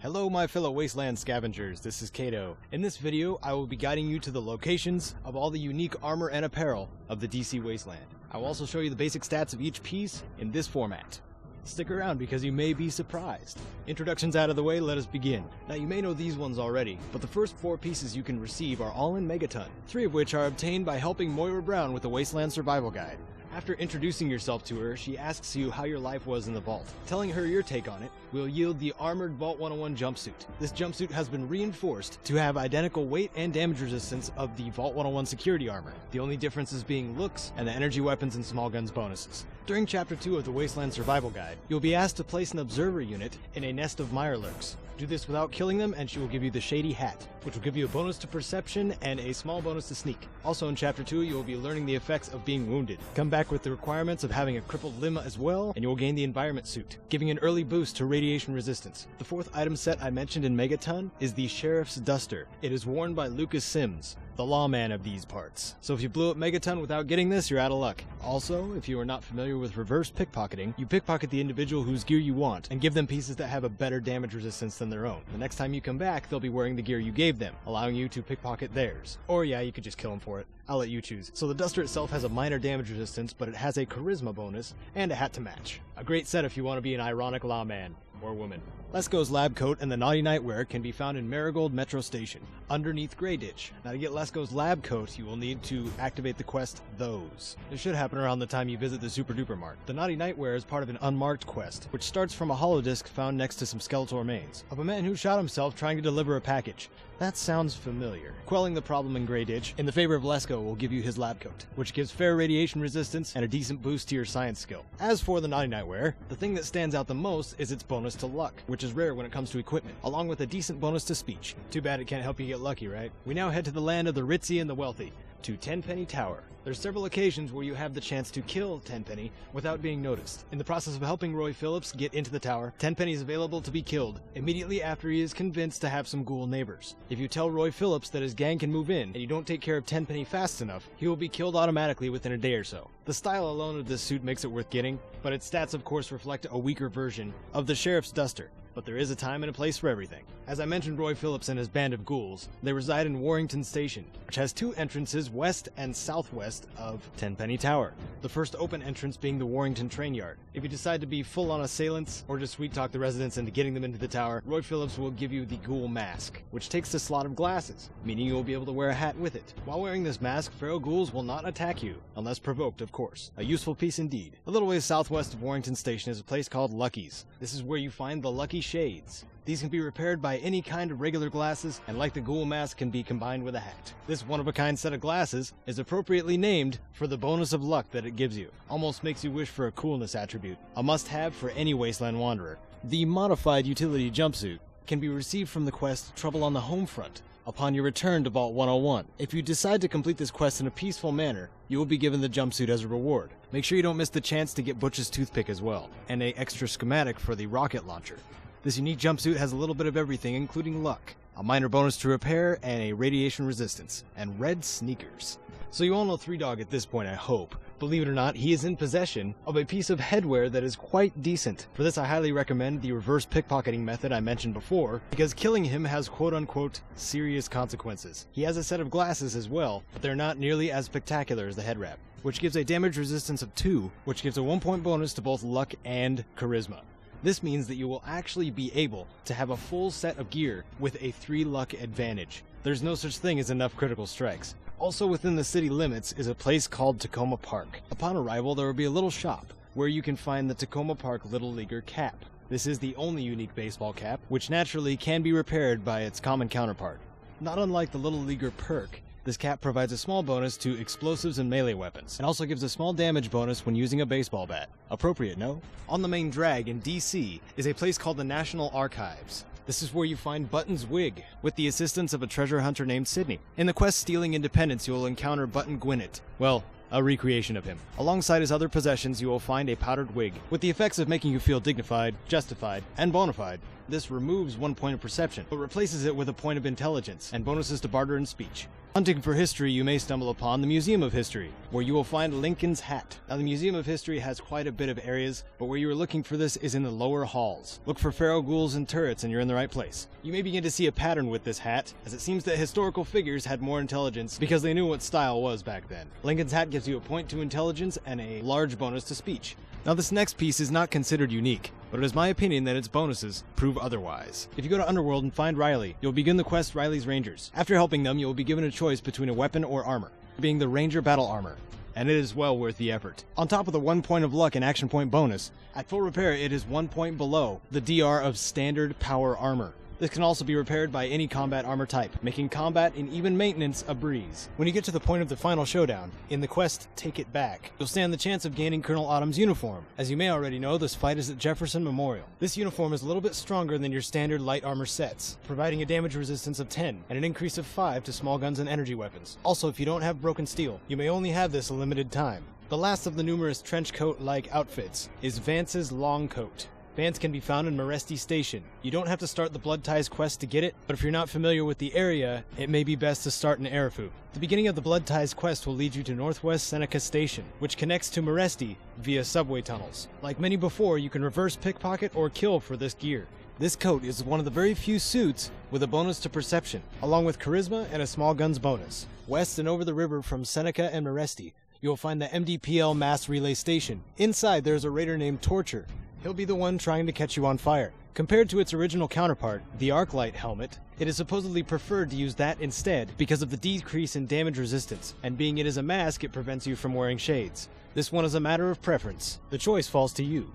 Hello my fellow wasteland scavengers, this is Caedo. In this video, I will be guiding you to the locations of all the unique armor and apparel of the DC Wasteland. I will also show you the basic stats of each piece in this format. Stick around because you may be surprised. Introductions out of the way, let us begin. Now you may know these ones already, but the first 4 pieces you can receive are all in Megaton, 3 of which are obtained by helping Moira Brown with the Wasteland Survival Guide. After introducing yourself to her, she asks you how your life was in the vault. Telling her your take on it will yield the Armored Vault 101 Jumpsuit. This jumpsuit has been reinforced to have identical weight and damage resistance of the Vault 101 security armor, the only differences being looks and the energy weapons and small guns bonuses. During Chapter 2 of the Wasteland Survival Guide, you'll be asked to place an observer unit in a nest of mirelurks. Do this without killing them and she will give you the Shady Hat, which will give you a bonus to perception and a small bonus to sneak. Also in Chapter 2, you will be learning the effects of being wounded. Come back with the requirements of having a crippled limb as well, and you will gain the environment suit, giving an early boost to radiation resistance. The 4th item set I mentioned in Megaton is the Sheriff's Duster. It is worn by Lucas Sims, the lawman of these parts. So if you blew up Megaton without getting this, you're out of luck. Also, if you are not familiar with reverse pickpocketing, you pickpocket the individual whose gear you want and give them pieces that have a better damage resistance than their own. The next time you come back, they'll be wearing the gear you gave them, allowing you to pickpocket theirs. Or yeah, you could just kill them for it. I'll let you choose. So the Duster itself has a minor damage resistance, but it has a charisma bonus and a hat to match. A great set if you want to be an ironic lawman or woman. Lesko's lab coat and the naughty Nightwear can be found in Marigold Metro Station, underneath Grey Ditch. Now to get Lesko's lab coat, you will need to activate the quest Those. This should happen around the time you visit the Super Duper Mart. The naughty Nightwear is part of an unmarked quest, which starts from a holodisc found next to some skeletal remains of a man who shot himself trying to deliver a package. That sounds familiar. Quelling the problem in Grey Ditch, in the favor of Lesko, will give you his lab coat, which gives fair radiation resistance and a decent boost to your science skill. As for the naughty Nightwear, the thing that stands out the most is its bonus to luck, which is rare when it comes to equipment, along with a decent bonus to speech. Too bad it can't help you get lucky, right? We now head to the land of the ritzy and the wealthy, to Tenpenny Tower. There's several occasions where you have the chance to kill Tenpenny without being noticed. In the process of helping Roy Phillips get into the tower, Tenpenny is available to be killed immediately after he is convinced to have some ghoul neighbors. If you tell Roy Phillips that his gang can move in and you don't take care of Tenpenny fast enough, he will be killed automatically within a day or so. The style alone of this suit makes it worth getting, but its stats of course reflect a weaker version of the Sheriff's Duster. But there is a time and a place for everything. As I mentioned Roy Phillips and his band of ghouls, they reside in Warrington Station, which has 2 entrances west and southwest of Tenpenny Tower. The first open entrance being the Warrington Train Yard. If you decide to be full-on assailants, or just sweet-talk the residents into getting them into the tower, Roy Phillips will give you the Ghoul Mask, which takes the slot of glasses, meaning you will be able to wear a hat with it. While wearing this mask, feral ghouls will not attack you, unless provoked, of course. A useful piece indeed. A little ways southwest of Warrington Station is a place called Lucky's. This is where you find the Lucky Shades. These can be repaired by any kind of regular glasses, and like the Ghoul Mask, can be combined with a hat. This one-of-a-kind set of glasses is appropriately named for the bonus of luck that it gives you. Almost makes you wish for a coolness attribute, a must-have for any Wasteland Wanderer. The modified utility jumpsuit can be received from the quest Trouble on the Home Front upon your return to Vault 101. If you decide to complete this quest in a peaceful manner, you will be given the jumpsuit as a reward. Make sure you don't miss the chance to get Butch's toothpick as well, and an extra schematic for the rocket launcher. This unique jumpsuit has a little bit of everything, including luck, a minor bonus to repair, and a radiation resistance, and red sneakers. So you all know 3Dog at this point, I hope. Believe it or not, he is in possession of a piece of headwear that is quite decent. For this, I highly recommend the reverse pickpocketing method I mentioned before, because killing him has quote-unquote serious consequences. He has a set of glasses as well, but they're not nearly as spectacular as the Headwrap, which gives a damage resistance of 2, which gives a 1-point bonus to both luck and charisma. This means that you will actually be able to have a full set of gear with a 3 luck advantage. There's no such thing as enough critical strikes. Also within the city limits is a place called Takoma Park. Upon arrival, there will be a little shop where you can find the Takoma Park Little Leaguer cap. This is the only unique baseball cap, which naturally can be repaired by its common counterpart. Not unlike the Little Leaguer perk, this cap provides a small bonus to explosives and melee weapons, and also gives a small damage bonus when using a baseball bat. Appropriate, no? On the main drag in DC is a place called the National Archives. This is where you find Button's wig, with the assistance of a treasure hunter named Sydney. In the quest Stealing Independence, you will encounter Button Gwinnett. Well, a recreation of him. Alongside his other possessions, you will find a powdered wig, with the effects of making you feel dignified, justified, and bona fide. This removes 1 point of perception, but replaces it with a point of intelligence, and bonuses to barter and speech. Hunting for history, you may stumble upon the Museum of History, where you will find Lincoln's hat. Now, the Museum of History has quite a bit of areas, but where you are looking for this is in the lower halls. Look for feral ghouls and turrets and you're in the right place. You may begin to see a pattern with this hat, as it seems that historical figures had more intelligence because they knew what style was back then. Lincoln's hat gives you a point to intelligence and a large bonus to speech. Now, this next piece is not considered unique, but it is my opinion that its bonuses prove otherwise. If you go to Underworld and find Riley, you'll begin the quest Riley's Rangers. After helping them, you will be given a choice between a weapon or armor, being the Ranger Battle Armor, and it is well worth the effort. On top of the 1 point of luck and action point bonus, at full repair it is 1 point below the DR of Standard Power Armor. This can also be repaired by any combat armor type, making combat and even maintenance a breeze. When you get to the point of the final showdown, in the quest Take It Back, you'll stand the chance of gaining Colonel Autumn's uniform. As you may already know, this fight is at Jefferson Memorial. This uniform is a little bit stronger than your standard light armor sets, providing a damage resistance of 10 and an increase of 5 to small guns and energy weapons. Also, if you don't have broken steel, you may only have this a limited time. The last of the numerous trench coat-like outfits is Vance's Longcoat. Vance can be found in Meresti Station. You don't have to start the Blood Ties quest to get it, but if you're not familiar with the area, it may be best to start in Erifu. The beginning of the Blood Ties quest will lead you to Northwest Seneca Station, which connects to Meresti via subway tunnels. Like many before, you can reverse pickpocket or kill for this gear. This coat is one of the very few suits with a bonus to perception, along with charisma and a small guns bonus. West and over the river from Seneca and Meresti, you'll find the MDPL Mass Relay Station. Inside, there's a raider named Torture. He'll be the one trying to catch you on fire. Compared to its original counterpart, the Arclight helmet, it is supposedly preferred to use that instead because of the decrease in damage resistance, and being it is a mask, it prevents you from wearing shades. This one is a matter of preference. The choice falls to you.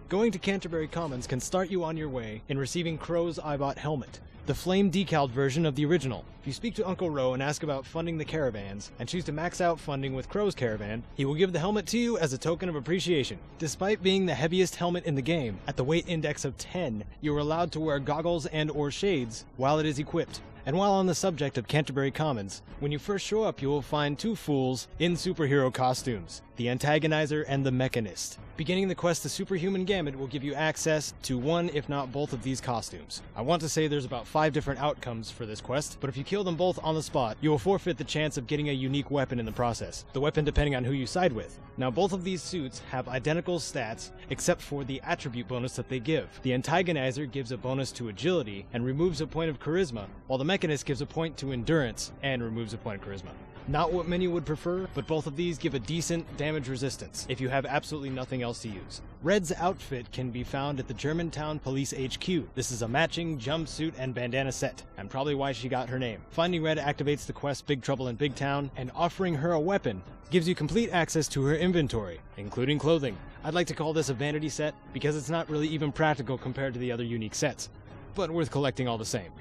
Going to Canterbury Commons can start you on your way in receiving Crow's Eyebot helmet, the flame decaled version of the original. If you speak to Uncle Ro and ask about funding the caravans, and choose to max out funding with Crow's caravan, he will give the helmet to you as a token of appreciation. Despite being the heaviest helmet in the game, at the weight index of 10, you are allowed to wear goggles and or shades while it is equipped. And while on the subject of Canterbury Commons, when you first show up you will find two fools in superhero costumes, the AntAgonizer and the Mechanist. Beginning the quest, the Superhuman Gambit will give you access to one, if not both, of these costumes. I want to say there's about 5 different outcomes for this quest, but if you kill them both on the spot, you will forfeit the chance of getting a unique weapon in the process, the weapon depending on who you side with. Now, both of these suits have identical stats, except for the attribute bonus that they give. The AntAgonizer gives a bonus to agility and removes a point of charisma, while the Mechanist gives a point to endurance and removes a point of charisma. Not what many would prefer, but both of these give a decent damage resistance if you have absolutely nothing else to use. Red's outfit can be found at the Germantown Police HQ. This is a matching jumpsuit and bandana set, and probably why she got her name. Finding Red activates the quest Big Trouble in Big Town, and offering her a weapon gives you complete access to her inventory, including clothing. I'd like to call this a vanity set, because it's not really even practical compared to the other unique sets, but worth collecting all the same.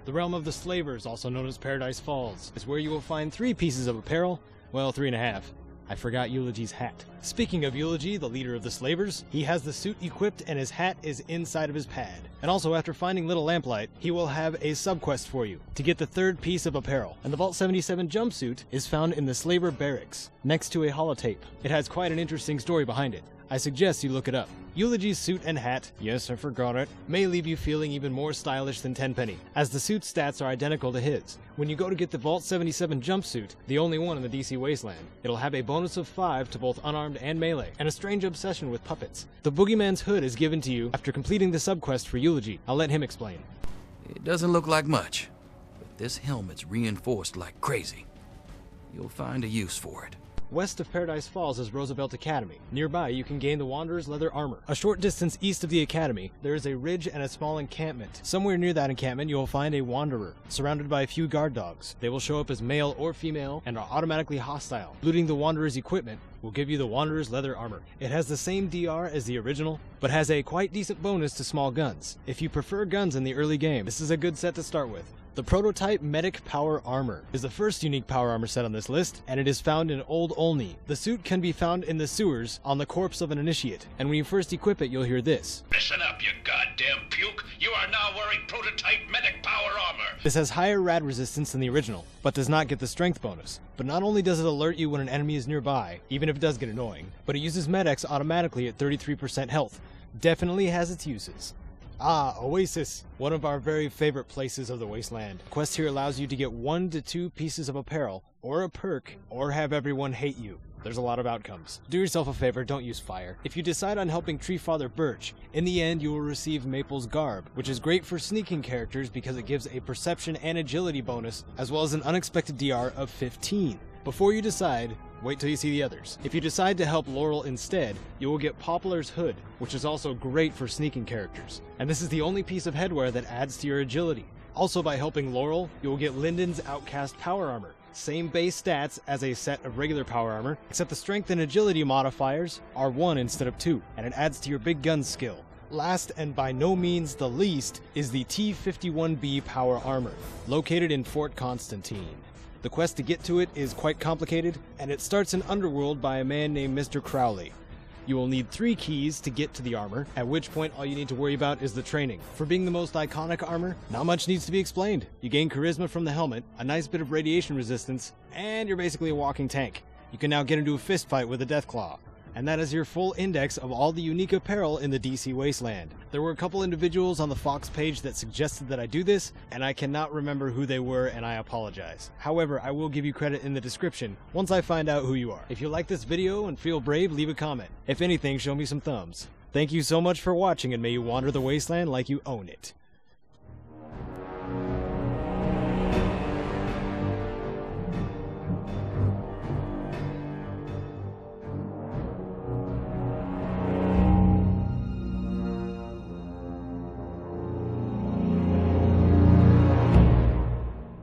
The Realm of the Slavers, also known as Paradise Falls, is where you will find 3 pieces of apparel, well, 3.5. I forgot Eulogy's hat. Speaking of Eulogy, the leader of the Slavers, he has the suit equipped and his hat is inside of his pad. And also, after finding Little Lamplight, he will have a subquest for you to get the 3rd piece of apparel. And the Vault 77 jumpsuit is found in the Slaver Barracks, next to a holotape. It has quite an interesting story behind it. I suggest you look it up. Eulogy's suit and hat, yes, I forgot it, may leave you feeling even more stylish than Tenpenny, as the suit's stats are identical to his. When you go to get the Vault 77 jumpsuit, the only one in the DC Wasteland, it'll have a bonus of 5 to both unarmed and melee, and a strange obsession with puppets. The Boogeyman's hood is given to you after completing the subquest for Eulogy. I'll let him explain. It doesn't look like much, but this helmet's reinforced like crazy. You'll find a use for it. West of Paradise Falls is Roosevelt Academy. Nearby, you can gain the Wanderer's leather armor. A short distance east of the academy, there is a ridge and a small encampment. Somewhere near that encampment, you will find a Wanderer, surrounded by a few guard dogs. They will show up as male or female and are automatically hostile. Looting the Wanderer's equipment will give you the Wanderer's leather armor. It has the same DR as the original, but has a quite decent bonus to small guns. If you prefer guns in the early game, this is a good set to start with. The Prototype Medic Power Armor is the first unique power armor set on this list, and it is found in Old Olney. The suit can be found in the sewers on the corpse of an initiate, and when you first equip it, you'll hear this. Listen up, you goddamn puke! You are now wearing Prototype Medic Power Armor! This has higher rad resistance than the original, but does not get the strength bonus. But not only does it alert you when an enemy is nearby, even if it does get annoying, but it uses Med-X automatically at 33% health. Definitely has its uses. Ah, Oasis, one of our very favorite places of the Wasteland. The quest here allows you to get 1 to 2 pieces of apparel, or a perk, or have everyone hate you. There's a lot of outcomes. Do yourself a favor, don't use fire. If you decide on helping Treefather Birch, in the end you will receive Maple's Garb, which is great for sneaking characters because it gives a perception and agility bonus, as well as an unexpected DR of 15. Before you decide, wait till you see the others. If you decide to help Laurel instead, you will get Poplar's Hood, which is also great for sneaking characters. And this is the only piece of headwear that adds to your agility. Also, by helping Laurel, you will get Lyndon's Outcast Power Armor. Same base stats as a set of regular power armor, except the strength and agility modifiers are 1 instead of 2, and it adds to your big gun skill. Last, and by no means the least, is the T-51B Power Armor, located in Fort Constantine. The quest to get to it is quite complicated, and it starts in Underworld by a man named Mr. Crowley. You will need 3 keys to get to the armor, at which point all you need to worry about is the training. For being the most iconic armor, not much needs to be explained. You gain charisma from the helmet, a nice bit of radiation resistance, and you're basically a walking tank. You can now get into a fist fight with a Deathclaw. And that is your full index of all the unique apparel in the DC Wasteland. There were a couple individuals on the Fox page that suggested that I do this, and I cannot remember who they were, and I apologize. However, I will give you credit in the description once I find out who you are. If you like this video and feel brave, leave a comment. If anything, show me some thumbs. Thank you so much for watching, and may you wander the wasteland like you own it.